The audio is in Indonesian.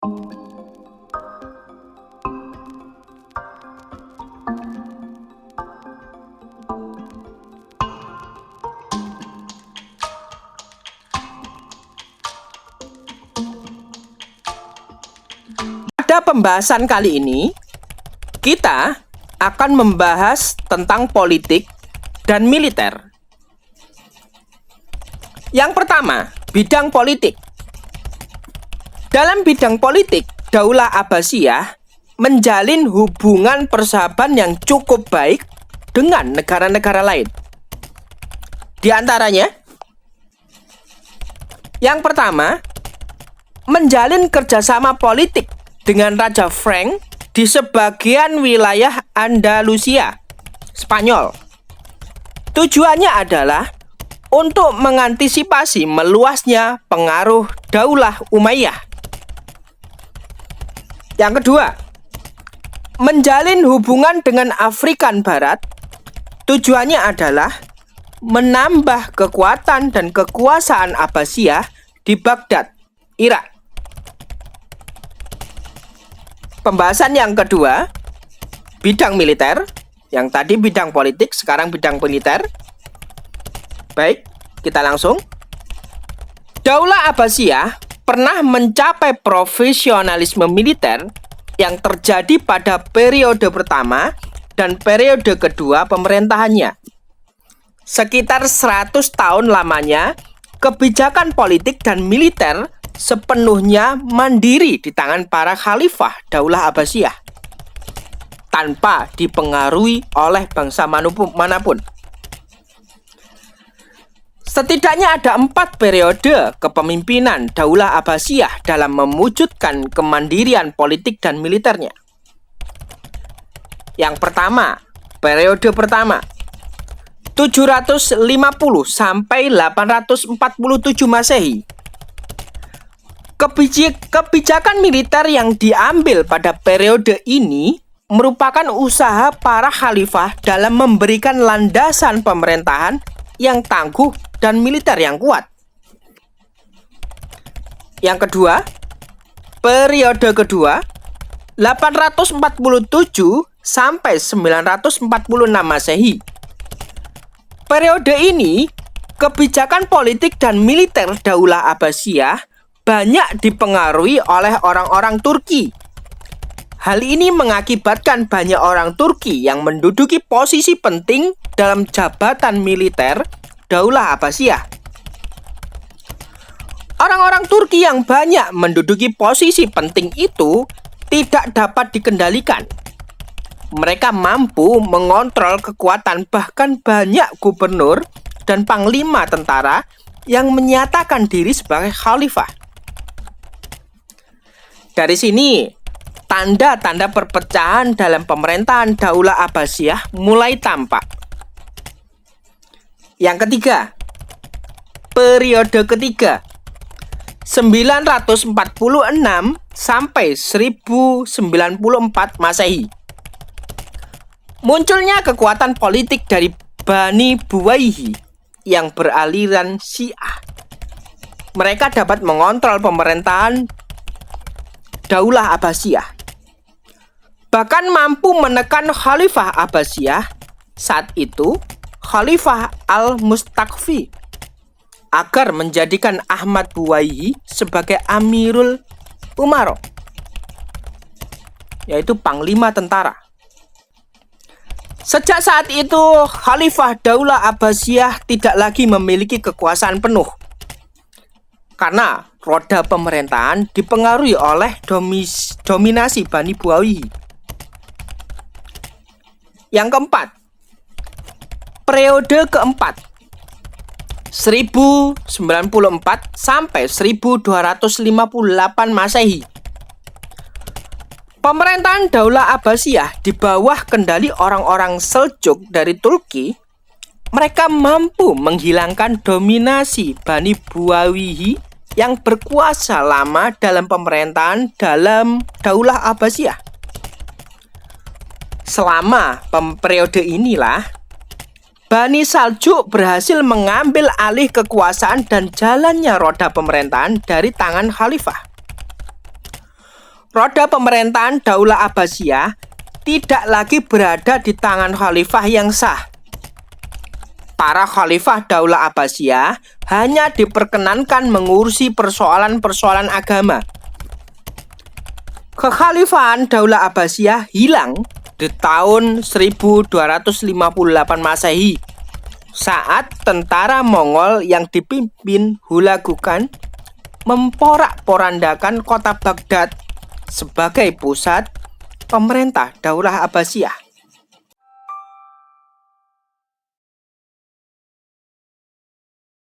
Pada pembahasan kali ini, kita akan membahas tentang politik dan militer. Yang pertama, bidang politik. Dalam bidang politik, Daulah Abbasiyah menjalin hubungan persahabatan yang cukup baik dengan negara-negara lain. Di antaranya, yang pertama, menjalin kerjasama politik dengan Raja Frank di sebagian wilayah Andalusia, Spanyol. Tujuannya adalah untuk mengantisipasi meluasnya pengaruh Daulah Umayyah. Yang kedua, menjalin hubungan dengan Afrikan Barat. Tujuannya adalah menambah kekuatan dan kekuasaan Abbasiyah di Baghdad, Irak. Pembahasan yang kedua, bidang militer. Yang tadi bidang politik, sekarang bidang militer. Baik, kita langsung. Daulah Abbasiyah pernah mencapai profesionalisme militer yang terjadi pada periode pertama dan periode kedua pemerintahannya. Sekitar 100 tahun lamanya, kebijakan politik dan militer sepenuhnya mandiri di tangan para khalifah Daulah Abbasiyah, tanpa dipengaruhi oleh bangsa manapun. Setidaknya ada 4 periode kepemimpinan Daulah Abbasiyah dalam mewujudkan kemandirian politik dan militernya. Yang pertama, periode pertama, 750 sampai 847 Masehi. Kebijakan militer yang diambil pada periode ini merupakan usaha para khalifah dalam memberikan landasan pemerintahan yang tangguh dan militer yang kuat. Yang kedua, periode kedua, 847 sampai 946 Masehi. Periode ini, kebijakan politik dan militer Daulah Abbasiyah banyak dipengaruhi oleh orang-orang Turki. Hal ini mengakibatkan banyak orang Turki yang menduduki posisi penting dalam jabatan militer Daulah Abbasiyah. Orang-orang Turki yang banyak menduduki posisi penting itu tidak dapat dikendalikan. Mereka mampu mengontrol kekuatan bahkan banyak gubernur dan panglima tentara yang menyatakan diri sebagai khalifah. Dari sini, tanda-tanda perpecahan dalam pemerintahan Daulah Abbasiyah mulai tampak. Yang ketiga, periode ketiga, 946 sampai 1094 Masehi. Munculnya kekuatan politik dari Bani Buwayhi yang beraliran Syiah. Mereka dapat mengontrol pemerintahan Daulah Abbasiyah, bahkan mampu menekan Khalifah Abbasiyah saat itu, Khalifah Al-Mustakfi, agar menjadikan Ahmad Buwayhi sebagai Amirul Umaro, yaitu panglima tentara. Sejak saat itu, Khalifah Daulah Abbasiyah tidak lagi memiliki kekuasaan penuh, karena roda pemerintahan dipengaruhi oleh dominasi Bani Buwayhi. Yang keempat, periode keempat, 1094 sampai 1258 Masehi. Pemerintahan Daulah Abbasiyah di bawah kendali orang-orang Seljuk dari Turki, mereka mampu menghilangkan dominasi Bani Buwayhi yang berkuasa lama dalam pemerintahan dalam Daulah Abbasiyah. Selama periode inilah, Bani Saljuk berhasil mengambil alih kekuasaan dan jalannya roda pemerintahan dari tangan khalifah. roda pemerintahan Daulah Abbasiyah tidak lagi berada di tangan khalifah yang sah. Para khalifah Daulah Abbasiyah hanya diperkenankan mengurusi persoalan-persoalan agama. Kekhalifahan Daulah Abbasiyah hilang di tahun 1258 Masehi saat tentara Mongol yang dipimpin Hulagu Khan memporak-porandakan kota Baghdad sebagai pusat pemerintah Daulah Abbasiyah.